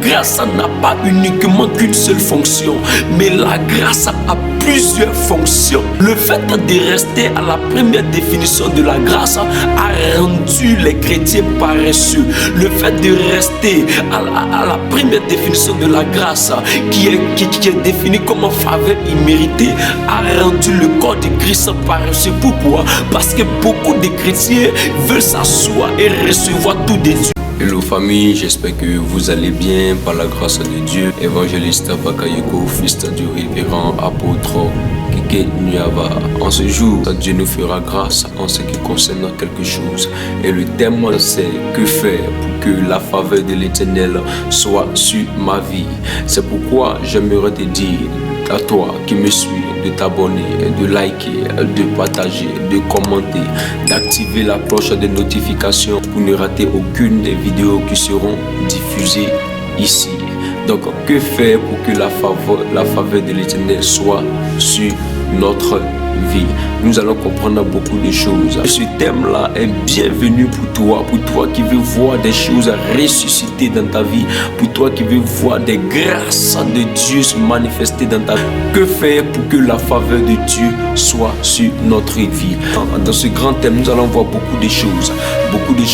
grâce n'a pas uniquement qu'une seule fonction, mais la grâce a plusieurs fonctions. Le fait de rester à la première définition de la grâce a rendu les chrétiens paresseux. Le fait de rester à la première définition de la grâce qui est définie comme faveur imméritée a rendu le corps de Christ paresseux. Pourquoi? Parce que beaucoup de chrétiens veulent s'asseoir et recevoir tout de Dieu. Hello famille, j'espère que vous allez bien par la grâce de Dieu. Évangéliste Bakayoko, fils du révérend apôtre Keke Nyaba. En ce jour, Dieu nous fera grâce en ce qui concerne quelque chose. Et le thème c'est que faire pour que la faveur de l'Éternel soit sur ma vie. C'est pourquoi j'aimerais te dire à toi qui me suis de t'abonner, de liker, de partager, de commenter, d'activer la cloche de notification pour ne rater aucune des vidéos qui seront diffusées ici. Donc, que faire pour que la faveur de l'Éternel soit sur notre vie? Nous allons comprendre beaucoup de choses. Ce thème-là est bienvenu pour toi qui veux voir des choses ressusciter dans ta vie, pour toi qui veux voir des grâces de Dieu se manifester dans ta vie. Que faire pour que la faveur de Dieu soit sur notre vie? Dans ce grand thème, nous allons voir beaucoup de choses.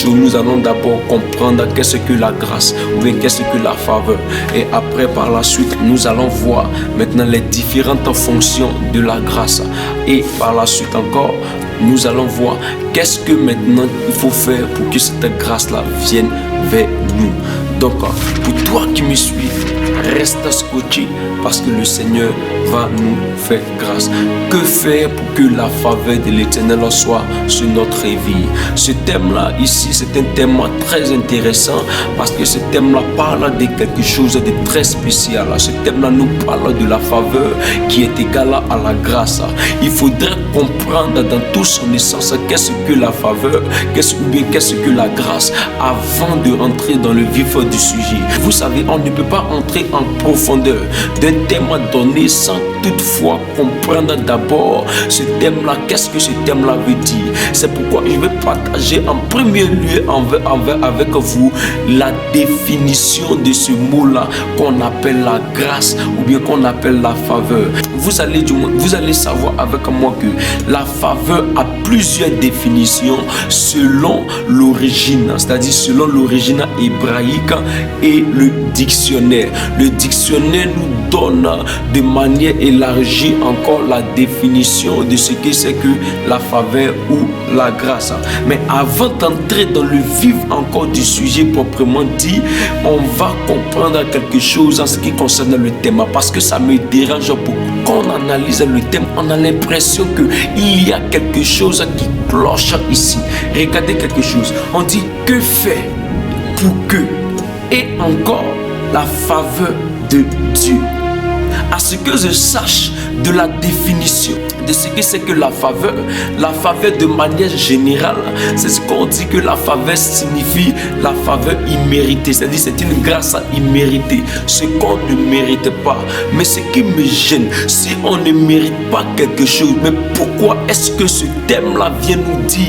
Nous allons d'abord comprendre qu'est-ce que la grâce ou bien qu'est-ce que la faveur. Et après, par la suite, nous allons voir maintenant les différentes fonctions de la grâce. Et par la suite encore, nous allons voir qu'est-ce que maintenant il faut faire pour que cette grâce-là vienne vers nous. Donc, pour toi qui me suis, reste scotché parce que le Seigneur va nous faire grâce. Que faire pour que la faveur de l'Éternel soit sur notre vie? Ce thème-là ici, c'est un thème très intéressant parce que ce thème-là parle de quelque chose de très spécial. Ce thème-là nous parle de la faveur qui est égale à la grâce. Il faudrait comprendre dans tout son essence qu'est-ce que la faveur, qu'est-ce que la grâce avant de rentrer dans le vif du sujet. Vous savez, on ne peut pas entrer en profondeur d'un thème donné sans toutefois comprendre d'abord ce thème-là. Qu'est-ce que ce thème-là veut dire? C'est pourquoi je vais partager en premier lieu avec vous la définition de ce mot-là qu'on appelle la grâce ou bien qu'on appelle la faveur. Vous allez savoir avec moi que la faveur a plusieurs définitions selon l'origine, c'est-à-dire selon l'origine hébraïque et le dictionnaire. Le dictionnaire nous donne de manière élargie encore la définition de ce que c'est que la faveur ou la grâce. Mais avant d'entrer dans le vif encore du sujet proprement dit, on va comprendre quelque chose en ce qui concerne le thème parce que ça me dérange beaucoup. Quand on analyse le thème, on a l'impression qu'il y a quelque chose qui cloche ici. Regardez quelque chose. On dit que faire pour que et encore la faveur de Dieu. À ce que je sache de la définition de ce que c'est que la faveur de manière générale, c'est ce qu'on dit que la faveur signifie la faveur imméritée, c'est-à-dire c'est une grâce imméritée, ce qu'on ne mérite pas. Mais ce qui me gêne, si on ne mérite pas quelque chose, mais pourquoi est-ce que ce thème-là vient nous dire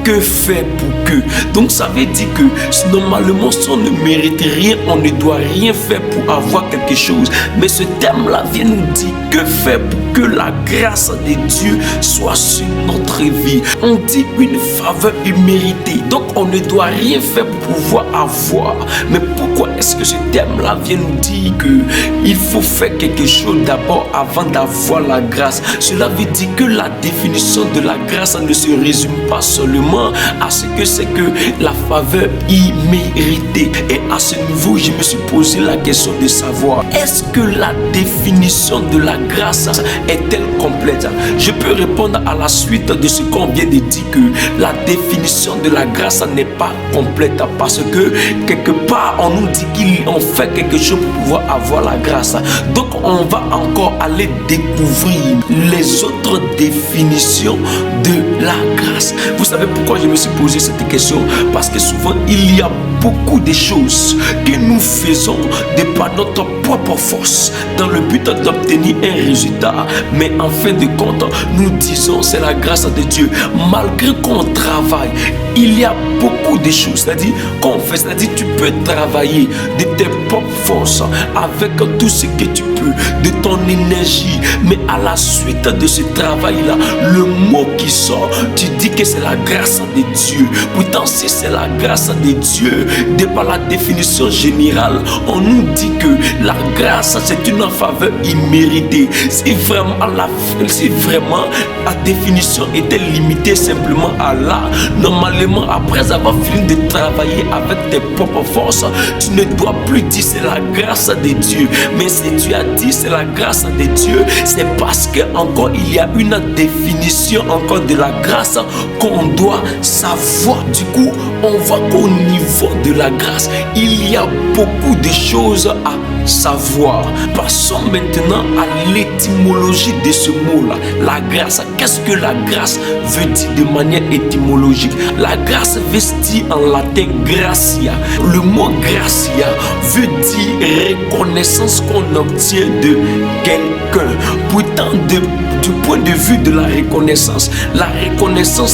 que faire pour que? Donc ça veut dire que normalement si on ne mérite rien, on ne doit rien faire pour avoir quelque chose. Mais ce thème-là vient nous dire que faire pour que la grâce de Dieu soit sur notre vie. On dit une faveur imméritée, donc on ne doit rien faire pour pouvoir avoir. Mais pourquoi est-ce que ce thème-là vient nous dire qu'il faut faire quelque chose d'abord avant d'avoir la grâce? Cela veut dire que la définition de la grâce ne se résume pas seulement à ce que c'est que la faveur imméritée. Et à ce niveau, je me suis posé la question de savoir, est-ce que la définition de la grâce est-elle complète? Je peux répondre à la suite de ce qu'on vient de dire que la définition de la grâce n'est pas complète parce que quelque part on nous dit qu'on fait quelque chose pour pouvoir avoir la grâce. Donc on va encore aller découvrir les autres définitions de la grâce. Vous savez pourquoi je me suis posé cette question? Parce que souvent il y a beaucoup de choses que nous faisons de par notre propre force dans le but d'obtenir un résultat, mais en fin de compte nous disons c'est la grâce de Dieu. Malgré qu'on travaille, il y a beaucoup beaucoup de choses. C'est-à-dire, qu'on fait, c'est-à-dire, tu peux travailler de tes propres forces, avec tout ce que tu peux, de ton énergie. Mais à la suite de ce travail-là, le mot qui sort, tu dis que c'est la grâce de Dieu. Pourtant, si c'est la grâce de Dieu, de par la définition générale, on nous dit que la grâce, c'est une faveur imméritée. Si vraiment la définition était limitée simplement à là, normalement, après avoir fini de travailler avec tes propres forces, tu ne dois plus dire c'est la grâce de Dieu. Mais si tu as dit c'est la grâce de Dieu, c'est parce que encore il y a une définition encore de la grâce qu'on doit savoir. Du coup, on voit qu'au niveau de la grâce, il y a beaucoup de choses à savoir. Passons maintenant à l'étymologie de ce mot-là, la grâce. Qu'est-ce que la grâce veut dire de manière étymologique? La grâce veut dire en latin gratia. Le mot gratia veut dire reconnaissance qu'on obtient de quelqu'un. Pourtant, du point de vue de la reconnaissance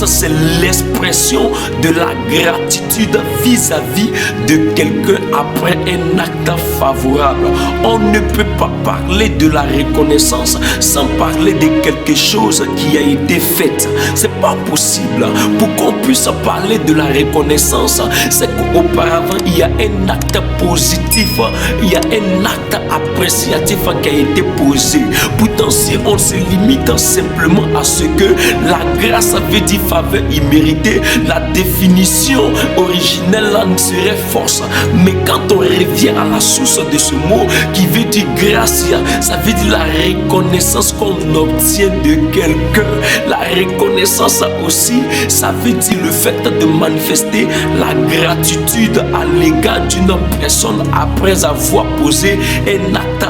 c'est l'expression de la gratitude vis-à-vis de quelqu'un après un acte favorable. On ne peut pas parler de la reconnaissance sans parler de quelque chose qui a été fait. C'est pas possible. Pour qu'on puisse parler de la reconnaissance, c'est qu'auparavant il y a un acte positif, il y a un acte appréciatif qui a été posé. Pourtant, si on se limite simplement à ce que la grâce veut dire faveur imméritée, la définition originelle là ne serait fausse. Mais quand on revient à la source de ce mot qui veut dire gratia, ça veut dire la reconnaissance qu'on obtient de quelqu'un. La reconnaissance aussi, ça veut dire le fait de manifester la gratitude à l'égard d'une personne après avoir posé un acte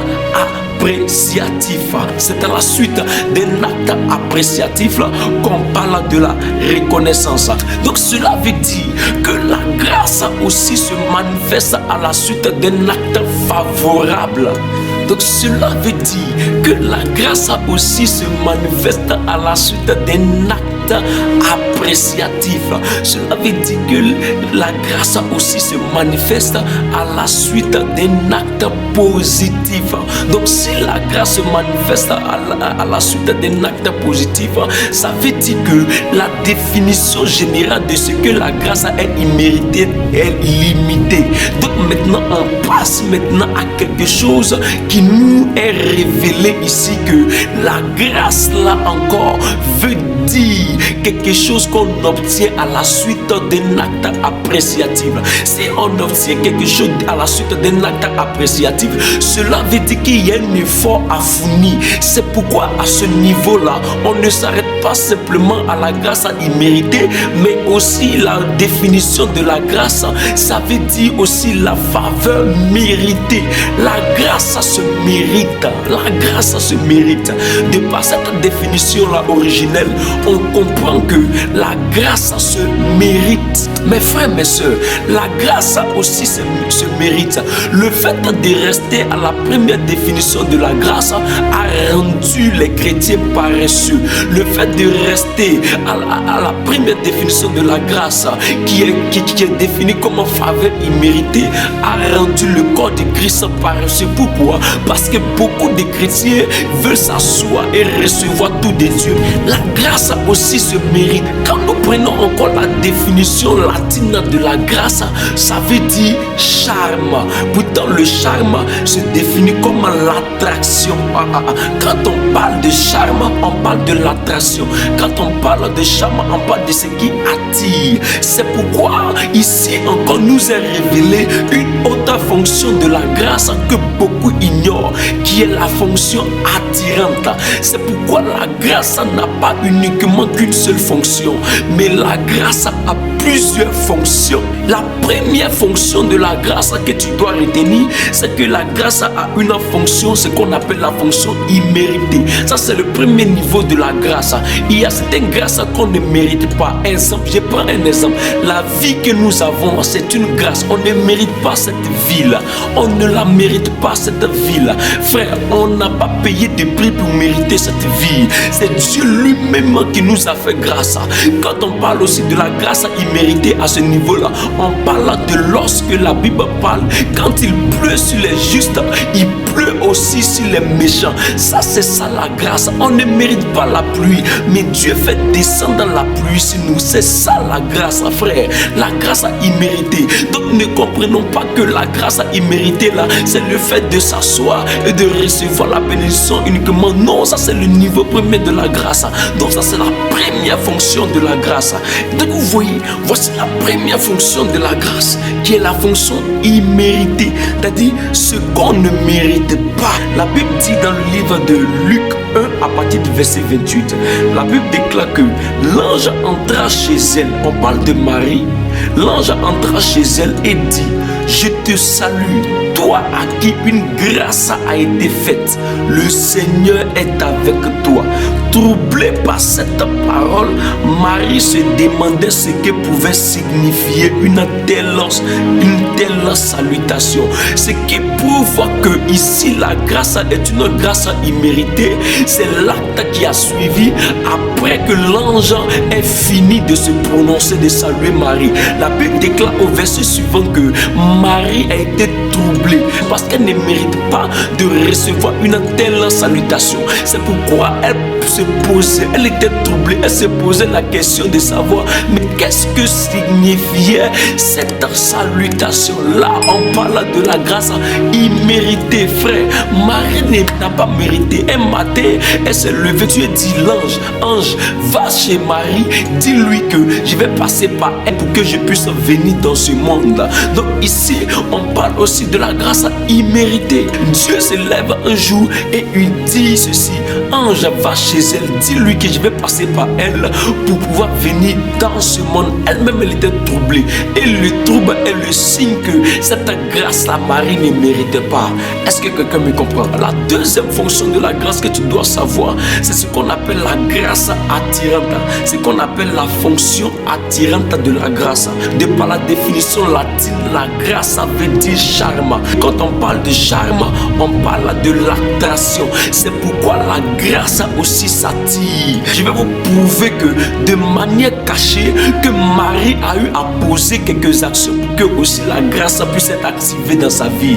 appréciatif. C'est à la suite d'un acte appréciatif qu'on parle de la reconnaissance. Donc cela veut dire que la grâce aussi se manifeste à la suite d'un acte favorable. Donc cela veut dire que la grâce aussi se manifeste à la suite d'un acte appréciatif. Cela veut dire que la grâce aussi se manifeste à la suite d'un acte positif. Donc si la grâce se manifeste à la suite d'un acte positif, ça veut dire que la définition générale de ce que la grâce est imméritée est limitée. Donc maintenant on passe à quelque chose qui nous est révélé ici, que la grâce là encore veut dire quelque chose qu'on obtient à la suite d'un acte appréciatif. Si on obtient quelque chose à la suite d'un acte appréciatif, cela veut dire qu'il y a un effort à fournir. C'est pourquoi à ce niveau-là, on ne s'arrête pas simplement à la grâce imméritée, mais aussi la définition de la grâce, ça veut dire aussi la faveur méritée. La grâce se mérite. La grâce se mérite. De par cette définition-là originelle, on comprend que la grâce se mérite. Mes frères, mes soeurs, la grâce aussi se mérite. Le fait de rester à la première définition de la grâce a rendu les chrétiens paresseux. Le fait de rester à la première définition de la grâce qui est définie comme faveur imméritée a rendu le corps de Christ paresseux. Pourquoi? Parce que beaucoup de chrétiens veulent s'asseoir et recevoir tout de Dieu. La grâce aussi se mérite. Quand nous prenons encore la définition latine de la grâce, ça veut dire charme. Pourtant le charme se définit comme l'attraction. Quand on parle de charme, on parle de l'attraction. Quand on parle de charme, on parle de ce qui attire. C'est pourquoi ici encore nous est révélé une autre fonction de la grâce que beaucoup ignorent, qui est la fonction attirante. C'est pourquoi la grâce n'a pas uniquement qu'une seule fonction, mais la grâce a plusieurs fonctions. La première fonction de la grâce que tu dois retenir, c'est que la grâce a une fonction, ce qu'on appelle la fonction imméritée. Ça, c'est le premier niveau de la grâce. Il y a certaines grâces qu'on ne mérite pas. Exemple, je prends un exemple. La vie que nous avons, c'est une grâce. On ne mérite pas cette vie-là. On ne la mérite pas, cette vie-là. Frère, on n'a pas payé de prix pour mériter cette vie. C'est Dieu lui-même qui nous a fait grâce. Quand on parle aussi de la grâce imméritée, immérité à ce niveau-là. On parle de lorsque la Bible parle, quand il pleut sur les justes, il pleut aussi sur les méchants. Ça, c'est ça la grâce. On ne mérite pas la pluie, mais Dieu fait descendre la pluie sur nous. C'est ça la grâce, frère. La grâce imméritée. Donc ne comprenons pas que la grâce imméritée là, c'est le fait de s'asseoir et de recevoir la bénédiction uniquement. Non, ça c'est le niveau premier de la grâce. Donc ça c'est la première fonction de la grâce. Donc vous voyez, voici la première fonction de la grâce, qui est la fonction imméritée, c'est-à-dire ce qu'on ne mérite pas. La Bible dit dans le livre de Luc 1 à partir du verset 28, la Bible déclare que l'ange entra chez elle. On parle de Marie. L'ange entra chez elle et dit: je te salue, toi à qui une grâce a été faite. Le Seigneur est avec toi. Troublée par cette parole, Marie se demandait ce que pouvait signifier une telle salutation. Ce qui prouve que ici la grâce est une grâce imméritée, c'est l'acte qui a suivi après que l'ange ait fini de se prononcer, de saluer Marie. La Bible déclare au verset suivant que Marie a été troublée parce qu'elle ne mérite pas de recevoir une telle salutation. C'est pourquoi elle était troublée, elle se posait la question de savoir, mais qu'est-ce que signifiait cette salutation-là? On parle de la grâce imméritée, frère. Marie n'a pas mérité. Un matin, elle s'est levée, Dieu dit l'ange: ange, va chez Marie, dis-lui que je vais passer par elle pour que je puisse venir dans ce monde. Donc ici, on parle aussi de la grâce imméritée. Dieu se lève un jour et il dit ceci: ange, va chez elle, dis-lui que je vais passer par elle pour pouvoir venir dans ce monde. Elle-même, elle était troublée. Et le trouble est le signe que cette grâce, la Marie ne méritait pas. Est-ce que quelqu'un me comprend? La deuxième fonction de la grâce que tu dois savoir, c'est ce qu'on appelle la grâce attirante. Ce qu'on appelle la fonction attirante de la grâce. De par la définition latine, la grâce veut dire charme. Quand on parle de charme, on parle de l'attraction. C'est pourquoi la grâce aussi s'attire. Je vais vous prouver que de manière cachée, que Marie a eu à poser quelques actions pour que aussi la grâce puisse être activée dans sa vie.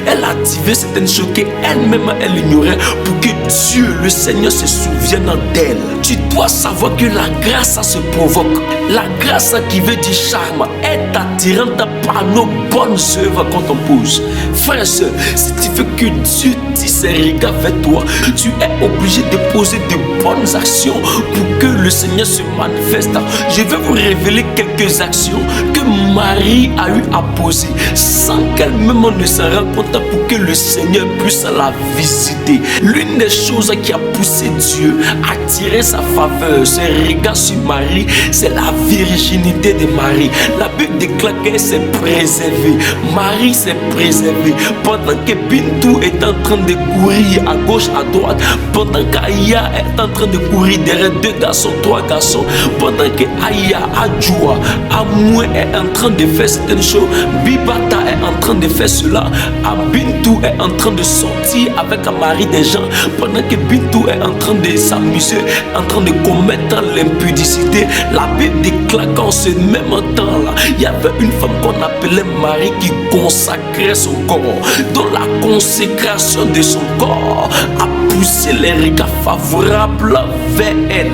Elle a activé certaines choses qu'elle-même elle ignorait pour que Dieu, le Seigneur, se souvienne d'elle. Tu dois savoir que la grâce se provoque. La grâce qui veut dire charme est attirante par nos bonnes œuvres quand on pose. Frère et soeur, si tu veux que Dieu tisse ses regards vers toi, tu es obligé de poser de bonnes actions pour que le Seigneur se manifeste. Je vais vous révéler quelques actions que Marie a eu à poser sans qu'elle-même ne se rende compte pour que le Seigneur puisse la visiter. L'une des choses qui a poussé Dieu à tirer sa faveur, ses regards sur Marie, c'est la virginité de Marie. La Bible déclare qu'elle s'est préservée. Marie s'est préservée pendant que Bintou est en train de courir à gauche, à droite, pendant qu'Aïa est en train de courir derrière 2 garçons, 3 garçons, pendant que Aïa, Adjoua, Amoué est en train de faire certaines choses, Bibata est en train de faire cela, Bintou est en train de sortir avec Marie des gens, pendant que Bintou est en train de s'amuser, en train de commettre l'impudicité. La Bible déclare qu'en ce même temps-là, il y avait une femme qu'on appelait Marie qui consacrait son corps. Dans la consécration de son corps a poussé les regards favorables vers elle.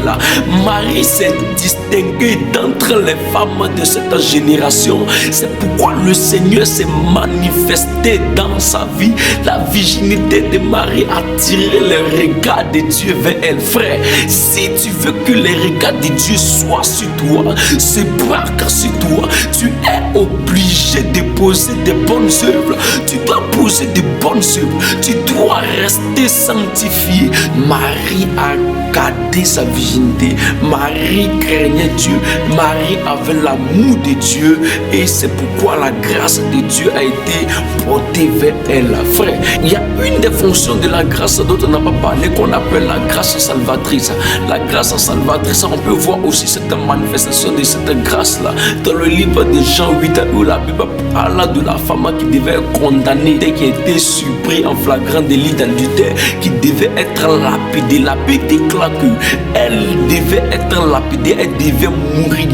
Marie s'est distinguée d'entre les femmes de cette génération. C'est pourquoi le Seigneur s'est manifesté dans sa vie. La virginité de Marie a tiré les regards de Dieu vers elle. Frère, si tu veux que les regards de Dieu soient sur toi, se braquent sur toi, tu es obligé de poser de bonnes œuvres. Tu dois poser de bonnes œuvres. Tu dois rester sanctifié. Marie a gardé sa virginité. Marie craignait Dieu. Marie avait l'amour de Dieu. Et c'est pourquoi la grâce de Dieu a été portée vers elle. Frère, il y a une des fonctions de la grâce dont on n'a pas parlé, qu'on appelle la grâce salvatrice. La grâce salvatrice, on peut voir aussi cette manifestation de cette grâce-là dans le livre de Jean 8, où la Bible parle de la femme qui devait être condamnée, qui était surprise en flagrant délit d'adultère, qui devait être lapidée. La Bible déclare là qu'elle devait être lapidée, elle devait mourir.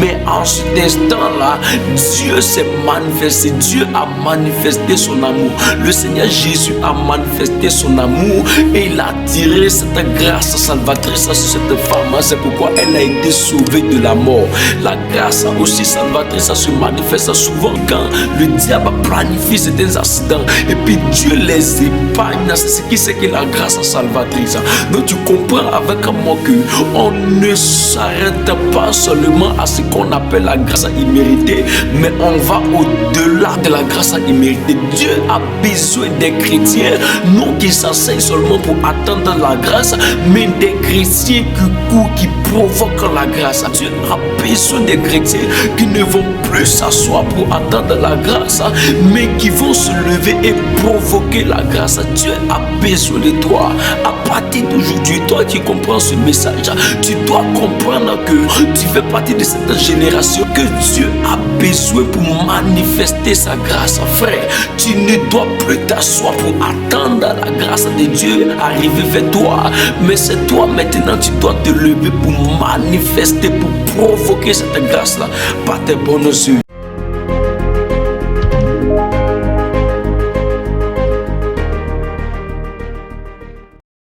Mais en cet instant-là, Dieu s'est manifesté, Dieu a manifesté son amour. Le Seigneur Jésus a manifesté son amour et il a tiré cette grâce salvatrice sur cette femme. C'est pourquoi elle a été sauvée de la mort. La grâce aussi salvatrice se manifeste souvent quand le diable planifie certains accidents et puis Dieu les épargne. C'est ce qui c'est que la grâce salvatrice. Donc tu comprends avec moi que on ne s'arrête pas seulement à ce qu'on appelle la grâce imméritée, mais on va au-delà de la grâce imméritée. Dieu a besoin des chrétiens, non qui s'enseignent seulement pour attendre la grâce, mais des chrétiens qui provoquent la grâce. Dieu a besoin des chrétiens qui ne vont plus s'asseoir pour attendre la grâce, mais qui vont se lever et provoquer la grâce. Dieu a besoin de toi. À partir d'aujourd'hui, toi qui comprends ce message, tu dois comprendre que tu fais partie de cette génération que Dieu a besoin pour manifester sa grâce. Frère, tu ne dois plus t'asseoir pour attendre la grâce de Dieu arriver vers toi, mais c'est toi maintenant, tu dois te lever pour manifester, pour provoquer cette grâce-là par tes bonnes yeux.